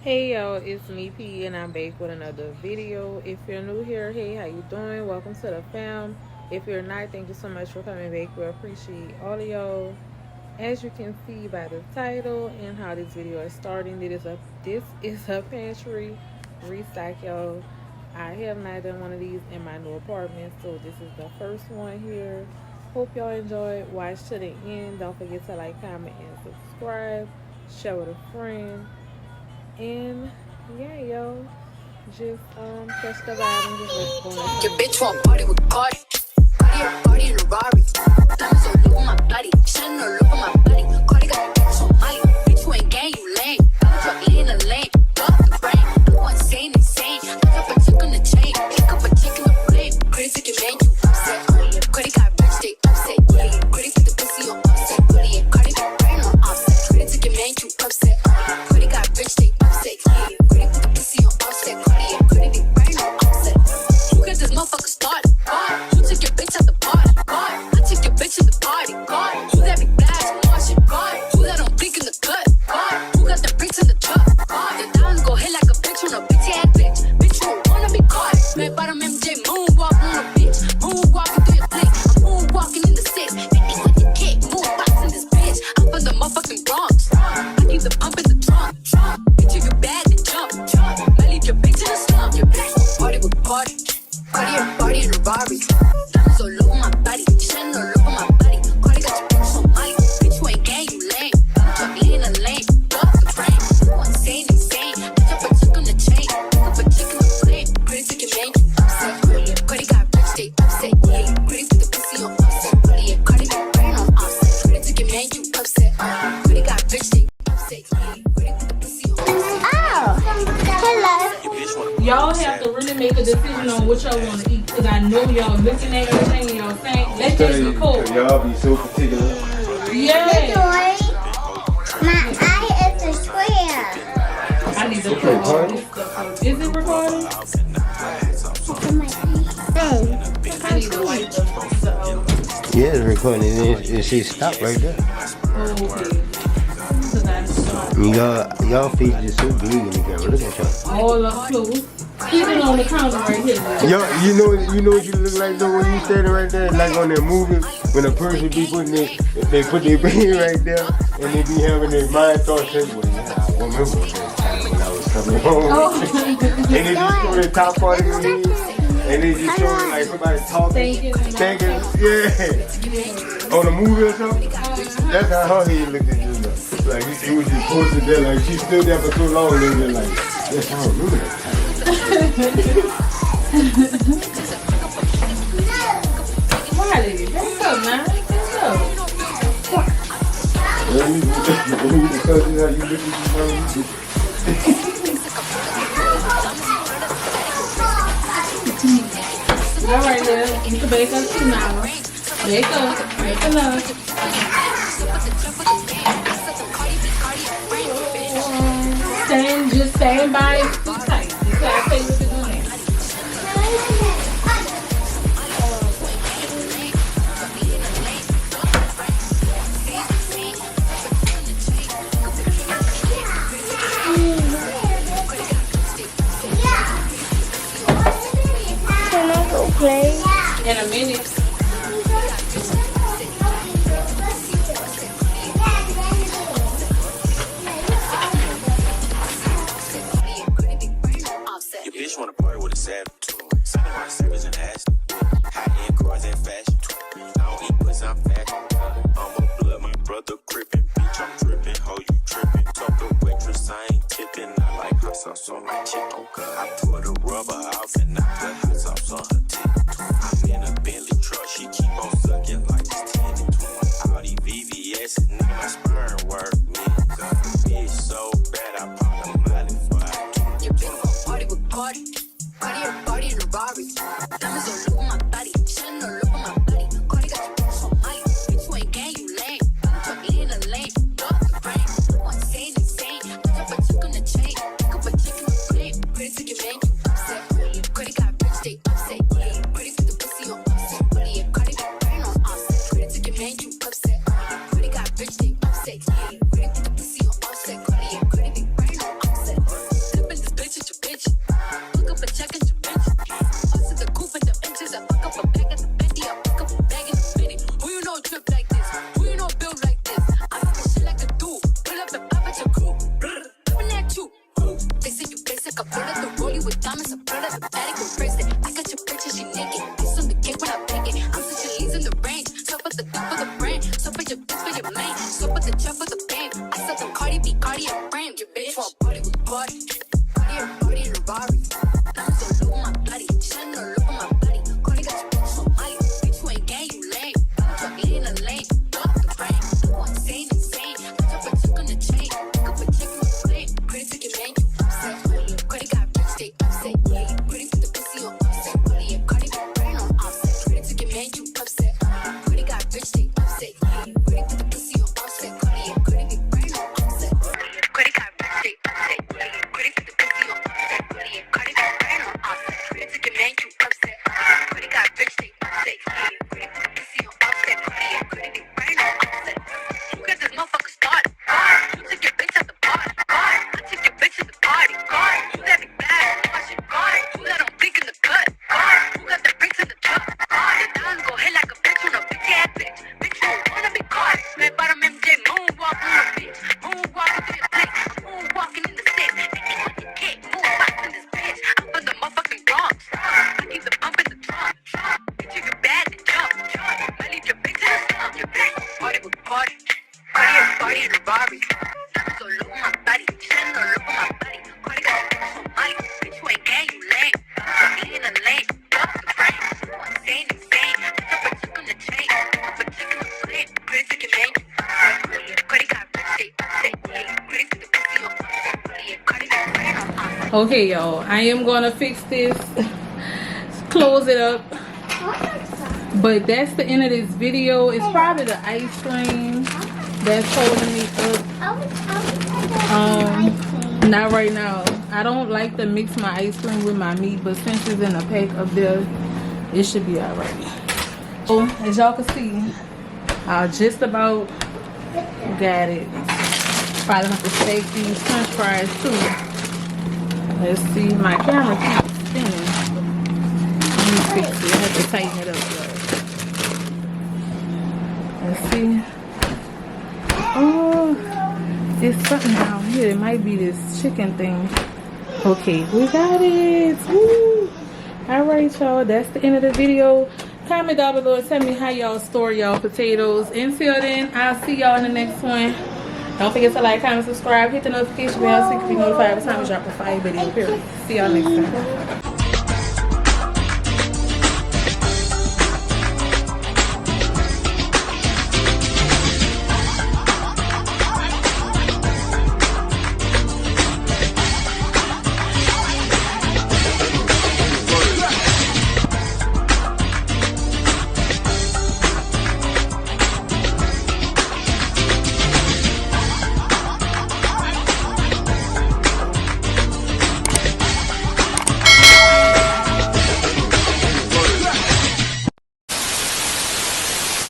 Hey yo, it's me P and I'm back with another video. If you're new here, hey, how you doing? Welcome to the fam. If you're not, thank you so much for coming back. We appreciate all of y'all. As you can see by the title and how this video is starting, this is a pantry restock, y'all. I have not done one of these in my new apartment, so this is the first one here. Hope y'all enjoy. Watch to the end. Don't forget to like, comment, and subscribe. Share with a friend. And yeah, yo, just catch the vibe and just let's go. Your bitch want party with Cardi. Party in a Rari. Diamonds all over my body, shining all over my body. Cardi got the bitch on Molly. Bitch, you ain't gang, you lame. I'm trucking in the lane, off the brain. I'm going insane. Pick up a chick on the chain, pick up a chick in the flame. Crazy to man, you upset. Cardi got rich, they upset. Cardi put the pussy on upset. Cardi got brain on offset. Crazy to man, you upset. Cardi got rich, they upset. Cardi put the pussy on offset. Cardi big brain on offset. Who got this motherfucker started? Who took your bitch at the party? I took your bitch at the party. Who that big blast Martian? Who that don't blink in the cut? Who got the bricks in the truck? The diamonds go hit like a bitch on a bitch ass bitch. Bitch, you don't wanna be caught. Man, bottom MJ moonwalk on a bitch. Moonwalking through your flick. I'm moonwalking in the six. 50 with the kick. Moonbox in this bitch. I'm from the motherfucking Bronx. I keep the pump in the trunk. Bitch, if you bad, then jump. I leave your bitch in the slump. Your bitch won't party with party. Party in a Rari. Diamonds all over my body. Shining all over my body. Cardi got your bitch on Molly. Bitch, you ain't gang, you lame. I'm trucking in the lane, off the brain. I'm insane. Pick up a chick on the chain, pick up a chick in the flame. Pretty chicken man, you upset. Cardi got rich, they upset. Pretty put the pussy on offset. Cardi got brain on offset. Pretty chicken man, you upset. Cardi got rich, they upset. Pretty put the pussy on offset. Oh, hello. Y'all have to really make a decision on what y'all want to eat, because I know y'all looking at everything and y'all saying, let's just be cool. Y'all be so particular. Yeah. My eye is a square. I need to put all this stuff on. Is it recording? I need to wipe the Yeah, it's recording. It should stop right there. okay. Y'all face is so big in the camera. Look at y'all. All up close. Even on the counter right here. Yo, you know what you look like though when you standing right there, like on their movie, when a person be putting they put their brain right there, and they be having their mind thoughts. Well, yeah, I remember that when I was coming home, and they just show the top part of your head, and they just show it like somebody talking, thinking, yeah, on a movie or something. That's how her head looked at you. Like it was just posted there, like she stood there for so long, and they were like, that's how I remember that time. Riley, let's go, man. Let's go. All right, now you can bake up too now. Bake it up. Stand by and sit tight. You gotta say what you're doing. Can I go play? In a minute. Your bitch wanna party with a savage. Signing my service and ass. High end cars and fashion. I don't eat pussy, I'm fat. I'm a blood, my brother crippin'. Bitch, I'm drippin', ho, you trippin'. Talk to waitress, I ain't tippin'. I like hot sauce on my chicken. I pour the rubber off and I put hot sauce on her tip. I'm in a Bentley truck, she keep on sucking like it's 10 and 20. All these VVS, nigga, my sperm work, nigga. Bitch so bad, I pop a molly for I Your bitch gon' party with Cardi. Party in a Rari. Diamonds all over my body, shining all over my body. Cardi got your bitch on Molly. Bitch, you ain't gang, you lame. I'm trucking in the lane, off the brain. I'm insane. Pick up a chick on the chain, pick up a chick in the flame. Pretty chicken man, you upset. Cardi got rich, they upset. Pretty put the pussy on offset. Cardi got brain on offset. Pretty chicken man, you upset. Cardi got rich, they upset. Pretty put the pussy on offset. Cardi big brain on offset. friend. So put your bitch for your man. So put the trap for the band. I said the Cardi B, Cardi a brand. Your bitch want party with party. Party in a Rari. Diamonds all over my body. Shining all over my body. Cardi got your bitch on Molly. Bitch, you ain't gang, you lame. Truck in a lane. Drop the brain. Go insane, insane. I drop a chick on the chain. Pick up a chick in the plane. Pretty took your man, you upset. Cardi got rich, they upset. Yeah, you pretty for the pussy on offset. Yeah, Cardi got brain on offset. Pretty took your man, you upset. Cardi got rich, they upset. Yeah, you pretty for the pussy on offset. Cardi got brain on offset. Cardi got rich, they upset. Yeah, you pretty for the pussy on offset. Yeah, Cardi got brain on offset. Pretty took your man, you upset. Cardi got rich, they upset. Yeah, you pretty for the pussy on offset. Cardi got brain on offset. You got this motherfucker started. You took your bitch at the party. I took your bitch at the party. You got it bad. Watch it. You got them big in the cut. You got the bricks in the truck. The diamonds go hit like a bitch on a bitch ass bitch. Bitch, you don't wanna be caught. Red bottom MJ, moonwalk on a bitch. Moonwalking to your place. Moonwalking in the six. And you want the kick. Moonwalking this bitch. I'm from the motherfucking Bronx. I keep the pump in the trunk. Bitch, you get bad to jump. I leave your bitch in the slump. Your bitch party with party. Party in a Rari. Diamonds all over my body. Shining all over my body. Cardi got your bitch on Molly. Bitch, you ain't gang, you lame. Truck in a lane. Drop the brain. Go insane, insane. I drop a chick on the chain. Pick up a chick in the plane. Pretty took your man, you upset. Cardi got rich, they upset. Yeah, you pretty for the pussy on offset. Yeah, Cardi got brain on offset. Okay, y'all, I am gonna fix this. Close it up. But that's the end of this video. It's probably the ice cream that's holding me up. Not right now. I don't like to mix my ice cream with my meat, but since it's in a pack up there, it should be alright. So as y'all can see, I just about got it. Probably have to steak these french fries too. Let's see, my camera keeps spinning. Let me fix it. I have to tighten it up, y'all. Let's see. Oh, there's something down here. It might be this chicken thing. Okay, we got it. Woo. Alright, y'all. That's the end of the video. Comment down below and tell me how y'all store y'all potatoes. Until then, I'll see y'all in the next one. Don't forget to like, comment, subscribe, hit the notification bell so you can be notified every time we drop a fire video. Period. See y'all next time.